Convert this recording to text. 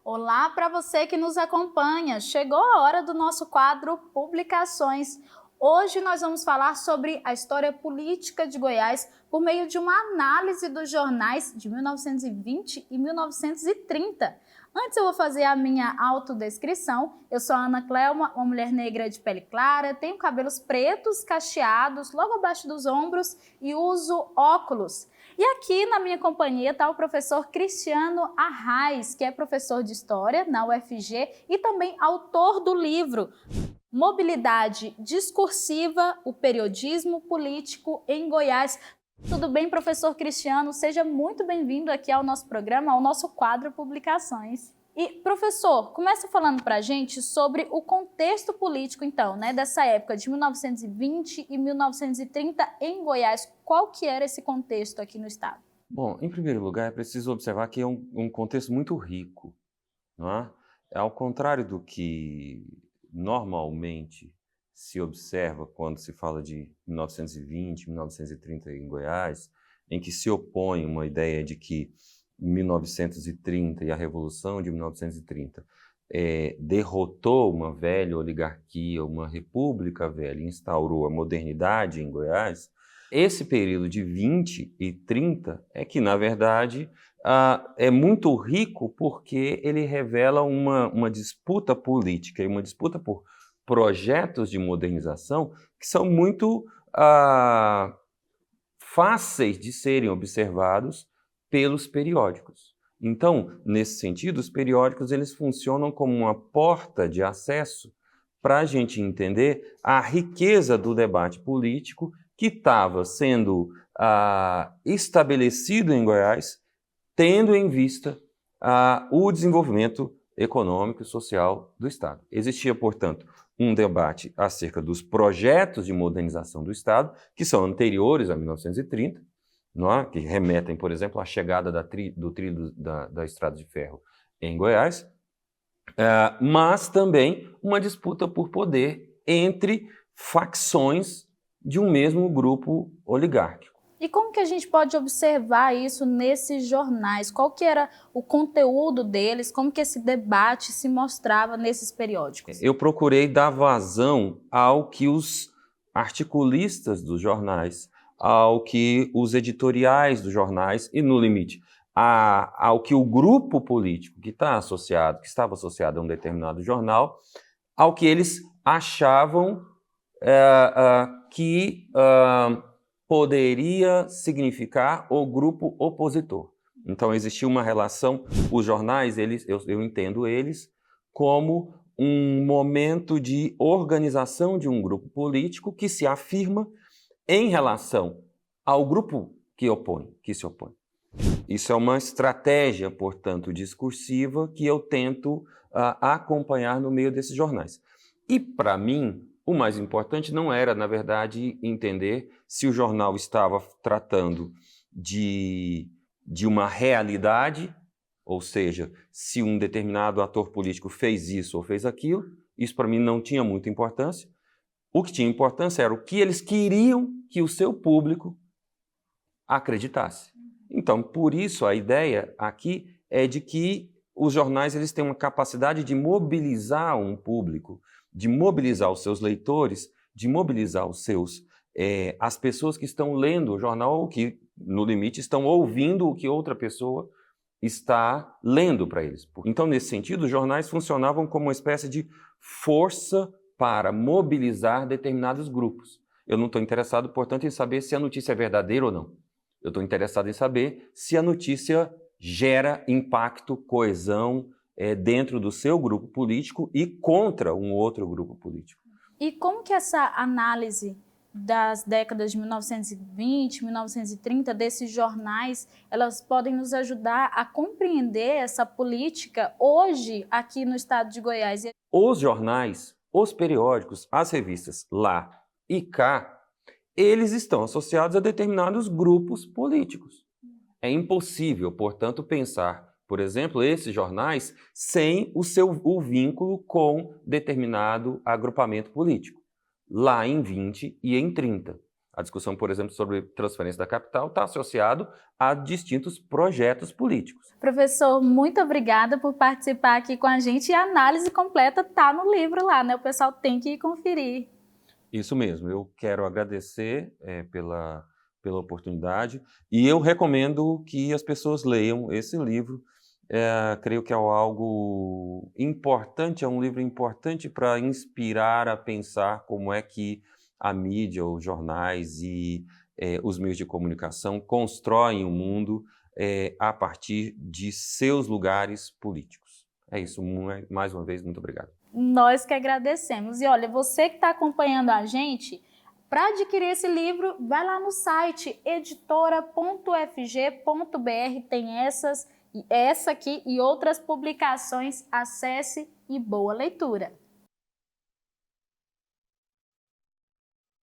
Olá para você que nos acompanha. Chegou a hora do nosso quadro Publicações. Hoje nós vamos falar sobre a história política de Goiás por meio de uma análise dos jornais de 1920 e 1930. Antes eu vou fazer a minha autodescrição. Eu sou a Ana Clelma, uma mulher negra de pele clara, tenho cabelos pretos, cacheados, logo abaixo dos ombros e uso óculos. E aqui na minha companhia está o professor Cristiano Arraes, que é professor de História na UFG e também autor do livro Mobilidade Discursiva, o Periodismo Político em Goiás. Tudo bem, professor Cristiano? Seja muito bem-vindo aqui ao nosso programa, ao nosso quadro Publicações. E, professor, começa falando para a gente sobre o contexto político, então, dessa época de 1920 e 1930 em Goiás. Qual que era esse contexto aqui no estado? Bom, em primeiro lugar, é preciso observar que é um contexto muito rico, não é? Ao contrário do que normalmente se observa quando se fala de 1920, 1930 em Goiás, em que se opõe uma ideia de que 1930 e a Revolução de 1930 derrotou uma velha oligarquia, uma república velha, e instaurou a modernidade em Goiás. Esse período de 20 e 30 é que, na verdade, é muito rico porque ele revela uma disputa política e uma disputa por projetos de modernização que são muito fáceis de serem observados pelos periódicos. Então, nesse sentido, os periódicos eles funcionam como uma porta de acesso para a gente entender a riqueza do debate político que estava sendo estabelecido em Goiás, tendo em vista o desenvolvimento econômico e social do Estado. Existia, portanto, um debate acerca dos projetos de modernização do Estado, que são anteriores a 1930, não é? Que remetem, por exemplo, à chegada do trilho da Estrada de Ferro em Goiás, mas também uma disputa por poder entre facções de um mesmo grupo oligárquico. E como que a gente pode observar isso nesses jornais? Qual que era o conteúdo deles? Como que esse debate se mostrava nesses periódicos? Eu procurei dar vazão ao que os articulistas dos jornais, ao que os editoriais dos jornais e, no limite, ao que o grupo político que estava associado a um determinado jornal, ao que eles achavam que poderia significar o grupo opositor. Então existia uma relação, os jornais, eu entendo eles como um momento de organização de um grupo político que se afirma em relação ao grupo que se opõe. Isso é uma estratégia, portanto, discursiva que eu tento acompanhar no meio desses jornais. E, para mim, o mais importante não era, na verdade, entender se o jornal estava tratando de uma realidade, ou seja, se um determinado ator político fez isso ou fez aquilo. Isso, para mim, não tinha muita importância. O que tinha importância era o que eles queriam que o seu público acreditasse. Então, por isso, a ideia aqui é de que os jornais eles têm uma capacidade de mobilizar um público, de mobilizar os seus leitores, de mobilizar as pessoas que estão lendo o jornal ou que, no limite, estão ouvindo o que outra pessoa está lendo para eles. Então, nesse sentido, os jornais funcionavam como uma espécie de força para mobilizar determinados grupos. Eu não estou interessado, portanto, em saber se a notícia é verdadeira ou não. Eu estou interessado em saber se a notícia gera impacto, coesão dentro do seu grupo político e contra um outro grupo político. E como que essa análise das décadas de 1920, 1930, desses jornais, elas podem nos ajudar a compreender essa política hoje aqui no estado de Goiás? Os jornais, os periódicos, as revistas lá e cá, eles estão associados a determinados grupos políticos. É impossível, portanto, pensar, por exemplo, esses jornais sem o vínculo com determinado agrupamento político, lá em 20 e em 30. A discussão, por exemplo, sobre transferência da capital está associado a distintos projetos políticos. Professor, muito obrigada por participar aqui com a gente, e a análise completa está no livro lá, né? O pessoal tem que ir conferir. Isso mesmo, eu quero agradecer pela oportunidade e eu recomendo que as pessoas leiam esse livro. Creio que é algo importante, é um livro importante para inspirar a pensar como é que a mídia, os jornais e os meios de comunicação constroem o mundo a partir de seus lugares políticos. É isso, mais uma vez, muito obrigado. Nós que agradecemos. E olha, você que está acompanhando a gente, para adquirir esse livro, vai lá no site editora.fg.br, tem essa aqui e outras publicações. Acesse e boa leitura!